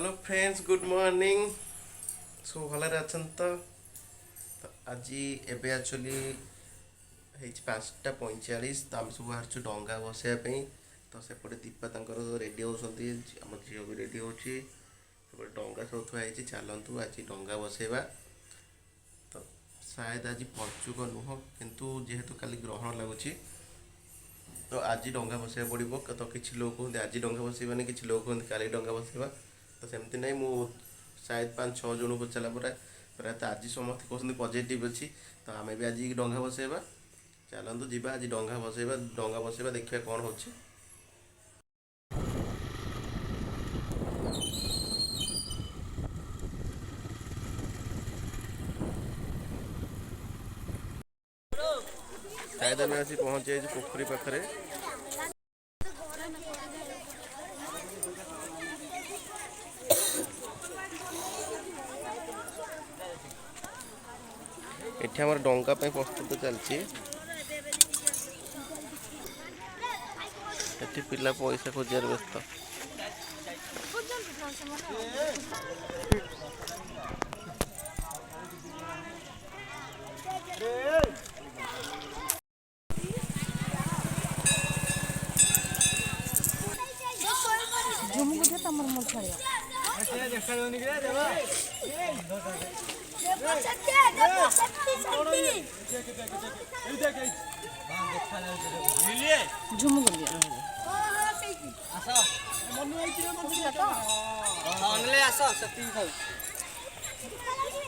Hello friends good morning सब भलरे अछन तो आज एबे एक्चुअली 5:45 तो आम सब बाहर डंगा बसैया तो सेपटे दीपा रेडी होती आम झील भी रेडी होची डंगा सब थुआई चलतु आज डंगा बसैबा तो शायद आज पंचुक नुह किंतु जेहेतु काली ग्रहण लगुच तो आज डंगा बसैया पड़ो तो किसी लोग कहते आज डंगा बसैबानी किसी लोग कहते काली डंगा बसैबा तो सेमती नहीं मु शायद 5-6 जन पचारा प्राय तो आज समस्त कहते पॉजिटिव अच्छी तो आम भी आज डंगा बसैबा चलतु जीवा आज डंगा बसैबा देखिए कौन हो शायद आम आसी पहुँचे पोखरी पाखे एठी हमर डंगा पे प्रस्तुत चलछि एठी पिला पैसा खोजार व्यस्त झुमुक दे तमर मोर छाया ऐसे देखालोनी के देबा झुमुक लिया आसा मनु आइछि रे मनु तो अनले आसा सती खाऊ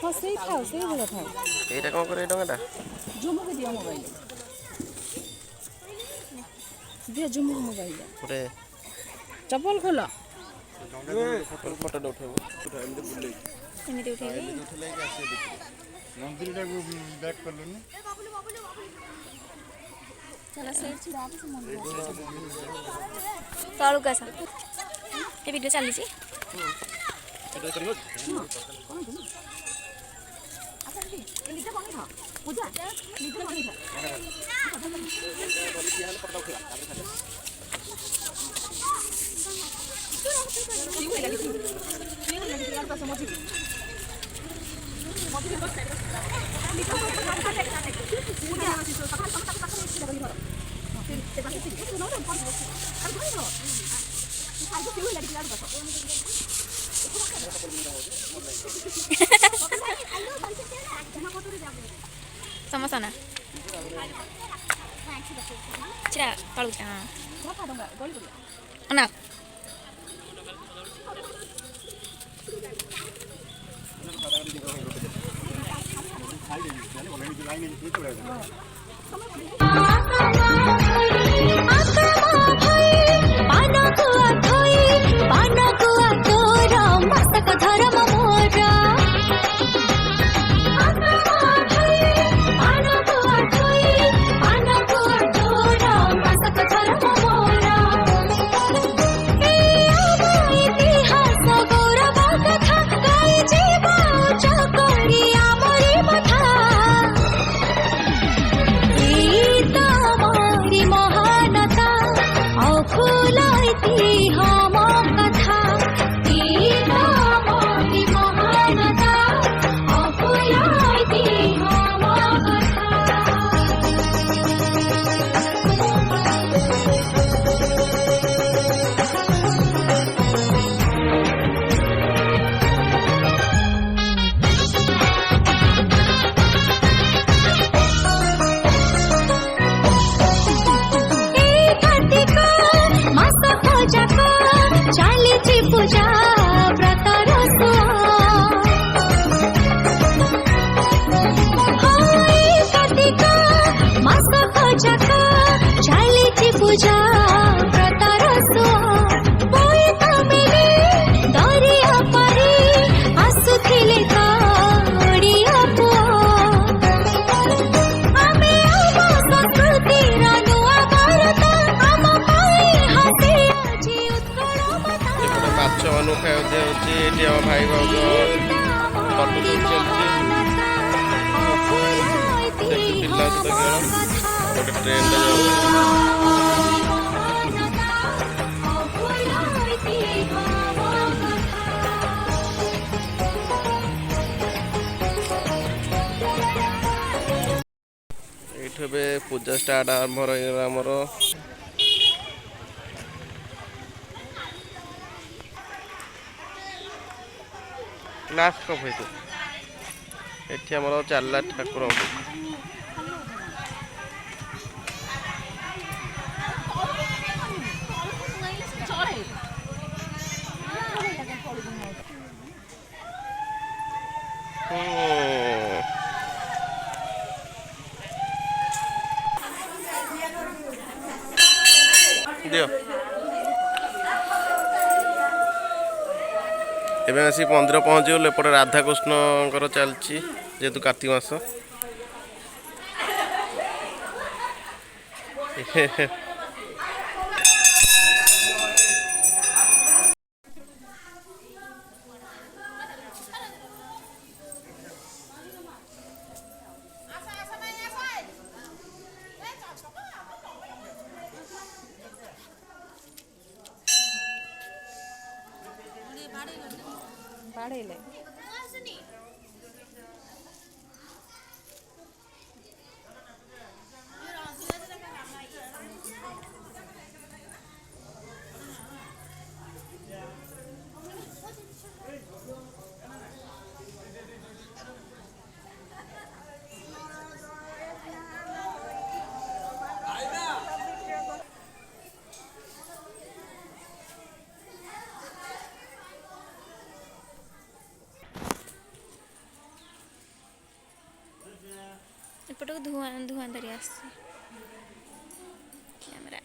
हां सही खाओ सही बोला खाओ एटा कोन करे डंगाटा झुमुक दिया मोबाइल दे झुमुक मोबाइल पुरे चप्पल खोला फोटो उठेबो एमते बुले एमते उठेबे उठले के आसे देखि नंदीटा को बैक कर लो चला सेट छी रात से मन ताळू कैसा ए वीडियो चली छी वीडियो करियो अच्छा दीदी ए लीटा बनी था पूजा लीटा बनी था समोसा ना चिरा कालू ना पूजा व्रत पूजा व्रत दरिया परी आसुथिले काड़िया पुआ आमे संस्कृति नुआ भारत आम हसी आज उत्कल माछ मनु खाई भाई भाग फटो चलती पिला गोटे ट्रेन ଏଠୁ ଏବେ ପୂଜା ଷ୍ଟାର୍ଟ ଆରମ୍ଭ ରହିଗଲା ଆମର। ଲାଷ୍ଟ କପ୍ ହେଇଛି ଏଠି ଆମର ଚାଲିଲା ଠାକୁରଙ୍କୁ। ଦିଅ ଏବେ ଆସି ମନ୍ଦିର ପହଞ୍ଚିଗଲୁ। ଏପଟେ ରାଧାକୃଷ୍ଣଙ୍କର ଚାଲିଛି ଯେହେତୁ କାର୍ତ୍ତିକ ମାସ। ବାଡ଼େଇଲେ ଏପଟକୁ ଧୂଆଁ ଧୂଆଁ ଧରି ଆସିଛି କ୍ୟାମେରା।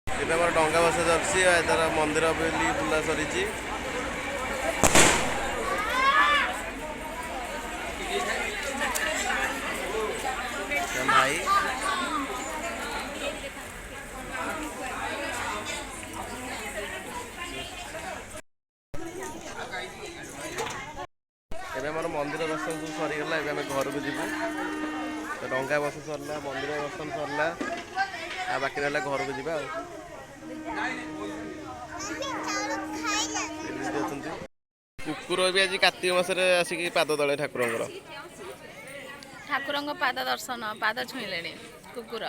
ଏବେ ଆମର ଡଙ୍ଗା ବସା ଚାଲିଛି। ଏଥର ମନ୍ଦିର ବୁଲି ବୁଲା ସରିଛି। ଭାଇ ଏବେ ଆମର ମନ୍ଦିର ଦର୍ଶନ ସବୁ ସରିଗଲା। ଏବେ ଆମେ ଘରକୁ ଯିବୁ। ଡଙ୍ଗା ବସା ସରିଲା, ମନ୍ଦିର ଦର୍ଶନ ସରିଲା, ଆଉ ବାକି ରହିଲା ଘରକୁ ଯିବା। ଆଉ ଅଛନ୍ତି କୁକୁର ବି ଆଜି କାର୍ତ୍ତିକ ମାସରେ ଆସିକି ପାଦ ତଳେ ଠାକୁରଙ୍କର। ଠାକୁରଙ୍କ ପାଦ ଦର୍ଶନ, ପାଦ ଛୁଇଁଲେଣି କୁକୁର।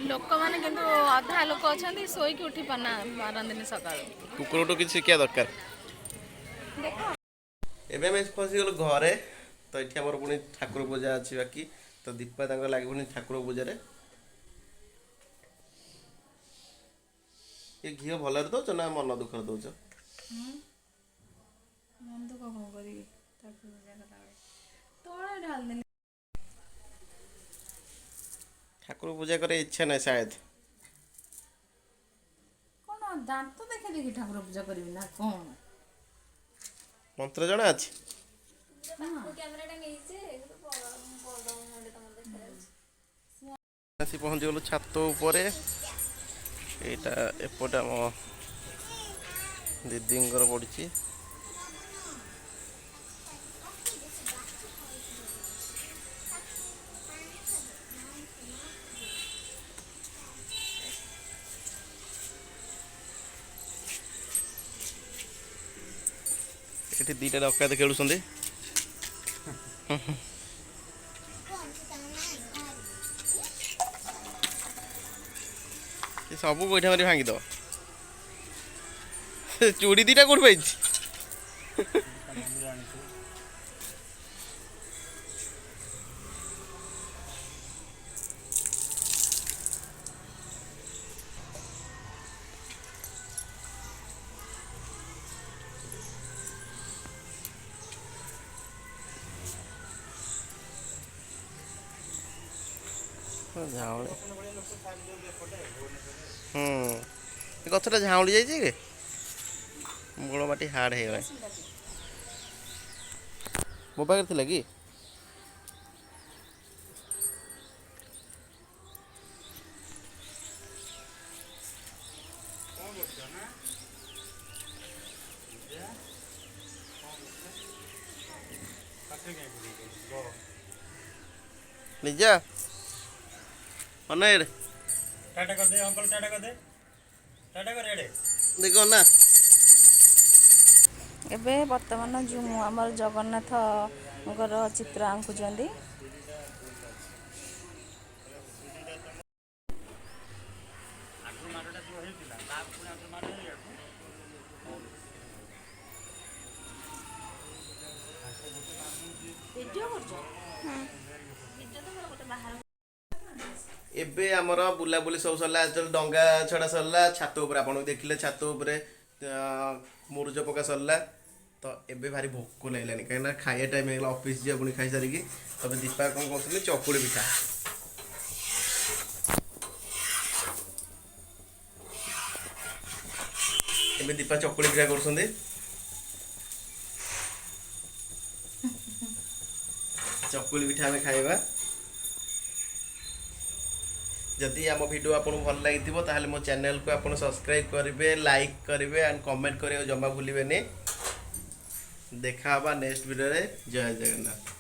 ଲୋକମାନେ କିନ୍ତୁ ଅଧା ଲୋକ ଅଛନ୍ତି ଶୋଇକି ଉଠି ପାରନ୍ତିନି ସକାଳୁ। କୁକୁରଠୁ କିଛି ଶିଖିବା ଦରକାର। ଏବେ ଆମେ ପହଞ୍ଚିଗଲୁ ଘରେ। ତ ଏଠି ଆମର ପୁଣି ଠାକୁର ପୂଜା ଅଛି ବାକି। ତ ଦୀପା ତାଙ୍କର ଲାଗି ପୁଣି ଠାକୁର ପୂଜାରେ। ଏ ଘିଅ ଭଲରେ ଦଉଛ ନା ମନ ଦୁଃଖରେ ଦଉଛ? ମନ ଦୁଃଖ କଣ କରିବି? ଠାକୁର ପୂଜା କଲାବେଳେ ତଳେ ଢାଳିଦେଲି। ଠାକୁର ପୂଜା କରିବା ଇଚ୍ଛା ନାହିଁ ସାୟଦ। କଣ ଦାନ୍ତ ଦେଖି ଦେଖି ଠାକୁର ପୂଜା କରିବି ନା କଣ? ମନ୍ତ୍ର ଜଣା ଅଛି? ଆସି ପହଞ୍ଚିଗଲୁ ଛାତ ଉପରେ। ଏଇଟା ଏପଟେ ଆମ ଦିଦିଙ୍କର ପଡ଼ିଛି। ଏଠି ଦିଟା ଡକାୟତ ଖେଳୁଛନ୍ତି। ସବୁ ଗୋଇଠା ମାରି ଭାଙ୍ଗିଦବ। ଚୁଡ଼ି ଦିଟା କୋଉଠି ପାଇଛି? ଝାଉଁଳି ଏ ଗଛଟା ଝାଉଁଳି ଯାଇଛି କି ମୂଳ ମାଟି ହାର୍ଡ଼ ହେଇଗଲାଣି। ମୋ ପାଖରେ ଥିଲା କି? ଲିଜା ଅନେଡ଼ टाटा कर दे अंकल, टाटा कर दे, टाटा कर रेडे। ଦେଖ ନା ଏବେ ବର୍ତ୍ତମାନ ଯେଉଁ ଆମର ଜଗନ୍ନାଥଙ୍କର ଚିତ୍ର ଆଙ୍କୁଛନ୍ତି। ଏବେ ଆମର ବୁଲାବୁଲି ସବୁ ସରିଲା। ଆକ୍ଚୁଆଲି ଡଙ୍ଗା ଛଡ଼ା ସରିଲା। ଛାତ ଉପରେ ଆପଣଙ୍କୁ ଦେଖିଲେ ଛାତ ଉପରେ ମୁରୁଜ ପକା ସରିଲା। ତ ଏବେ ଭାରି ଭୋକ ଲାଗିଲାନି କାହିଁକିନା ଖାଇବା ଟାଇମ୍ ହେଇଗଲା। ଅଫିସ୍ ଯିବା ପୁଣି ଖାଇସାରିକି। ତବେ ଦୀପା କ'ଣ କରୁଛନ୍ତି? ଚକୁଳି ପିଠା। ଏବେ ଦୀପା ଚକୁଳି ପିଠା କରୁଛନ୍ତି। ଚକୁଳି ପିଠା ଆମେ ଖାଇବା। ଯଦି ଆମ ଭିଡ଼ିଓ ଆପଣଙ୍କୁ ଭଲ ଲାଗିଥିବ ତାହେଲେ ମୋ ଚ୍ୟାନେଲକୁ ଆପଣ ସବସ୍କ୍ରାଇବ୍ କରିବେ, ଲାଇକ୍ କରିବେ ଆଣ୍ଡ କମେଣ୍ଟ କରିବାକୁ ଜମା ଭୁଲିବେନି। ଦେଖା ହେବା ନେକ୍ସଟ ଭିଡ଼ିଓରେ। ଜୟ ଜଗନ୍ନାଥ।